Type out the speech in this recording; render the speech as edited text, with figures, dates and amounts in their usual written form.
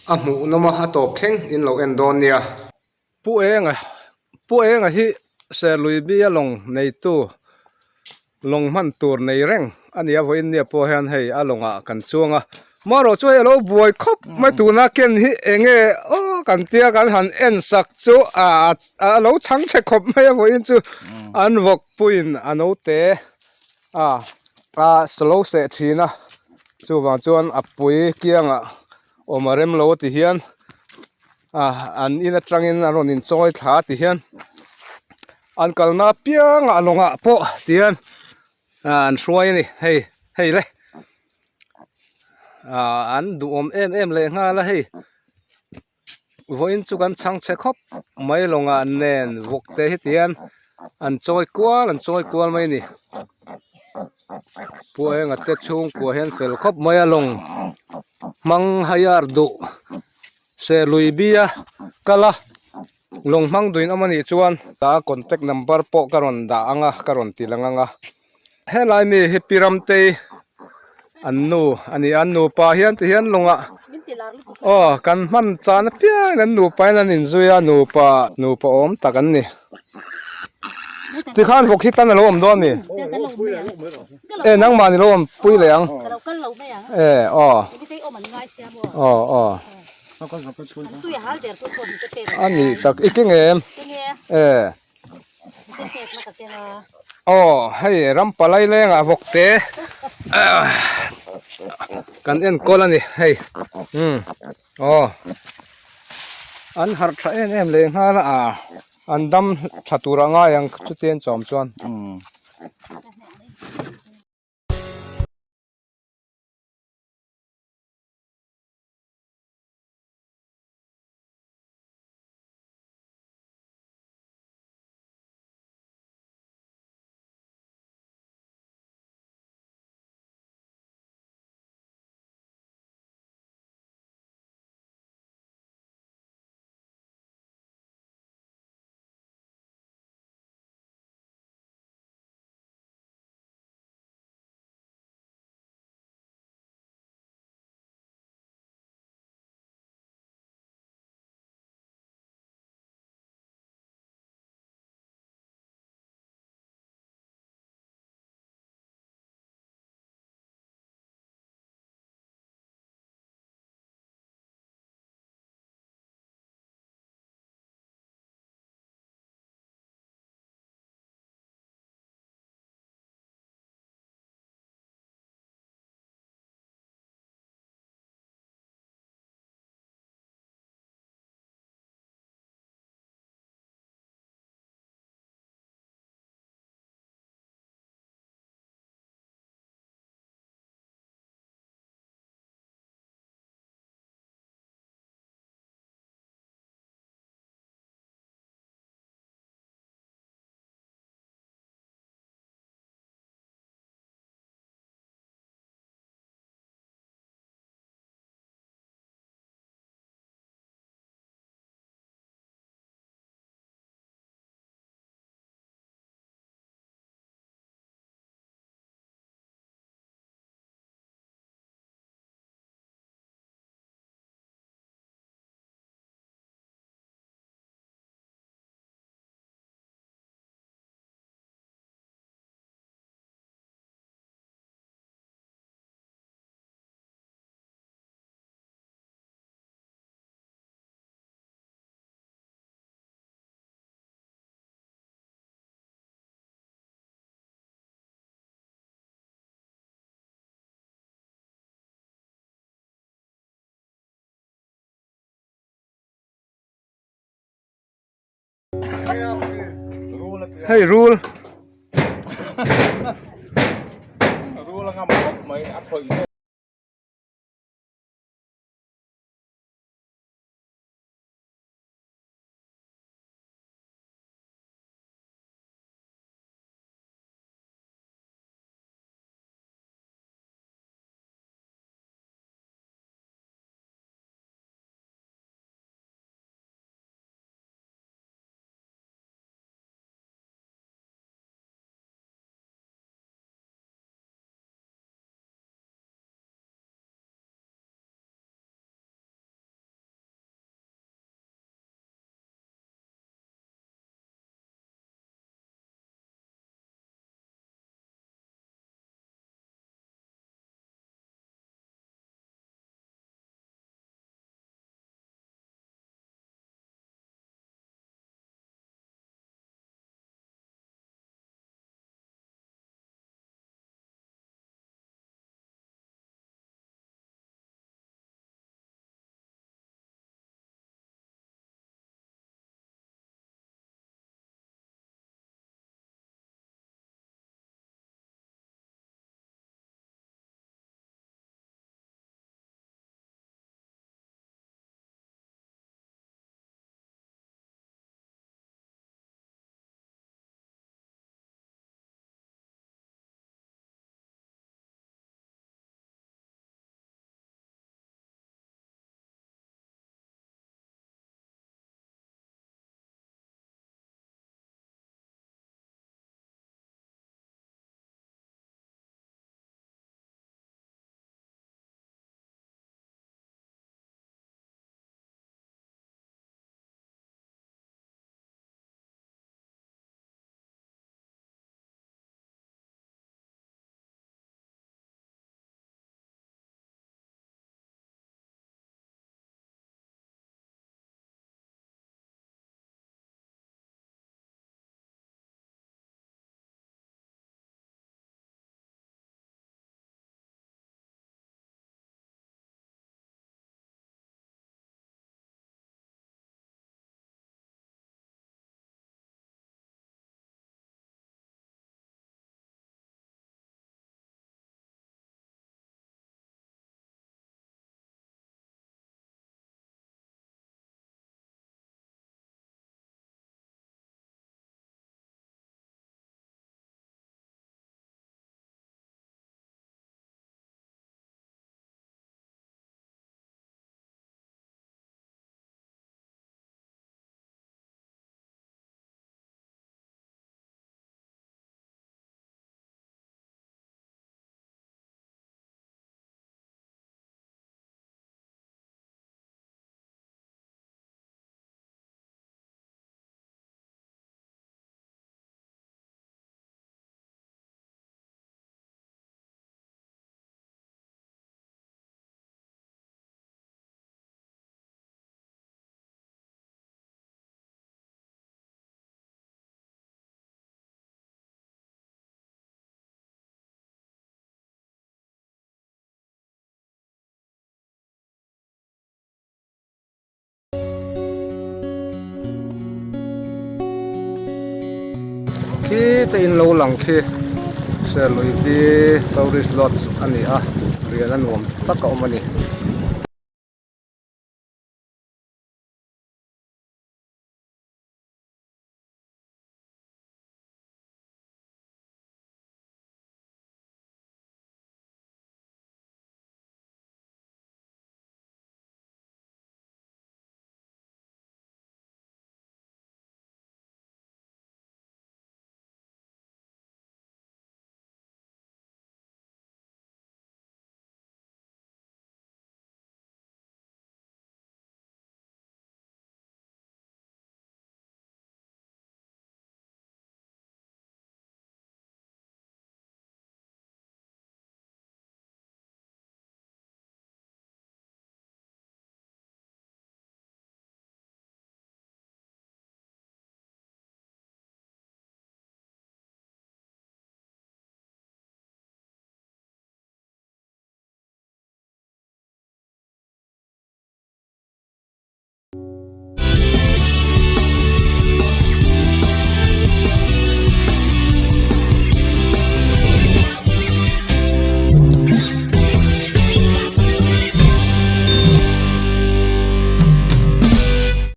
amu noma hatop thleng in lo endon nia pu enga hi se lui bia long nei tu long man tur nei reng ania voin nia po hian hei alonga kan chuanga maro chu elo buai khop mai tu na ken hi enge o kan tia kan han en sak chu a lo chang che khop mai voin chu an vok puin ano te a slow se thina chu wang chuan a pui kianga omarem lo ti hian an in atangin aron in choi thla ti hian an kalna piang alonga po tian an hruai ni hei le an du em le nga la hei voin chu kan chang che khop mai longa nen vok te hi tian an choi kwal mai ni pu enga te chung ko hian sel khop mai along mang hayar du se lui bia kala long mang duin amani chuan ta contact number po karon da anga karon tilanga helai mi hipiram te annu pa hian ti hian longa kan man chan piang nan nu pa nan in zuya nu pa om takan ni ti khan vok hitan lo om don ni nang mani lo om pui leang ani tak iking em hei ram palai lenga vok te kan en kolani hei an har tha em le nga la an dam thatura nga yang chu ten chom chuan hey rule nga mai apoi khi te in lo lang khi se lui bi tourist lodge ani a rian an nuam taka omani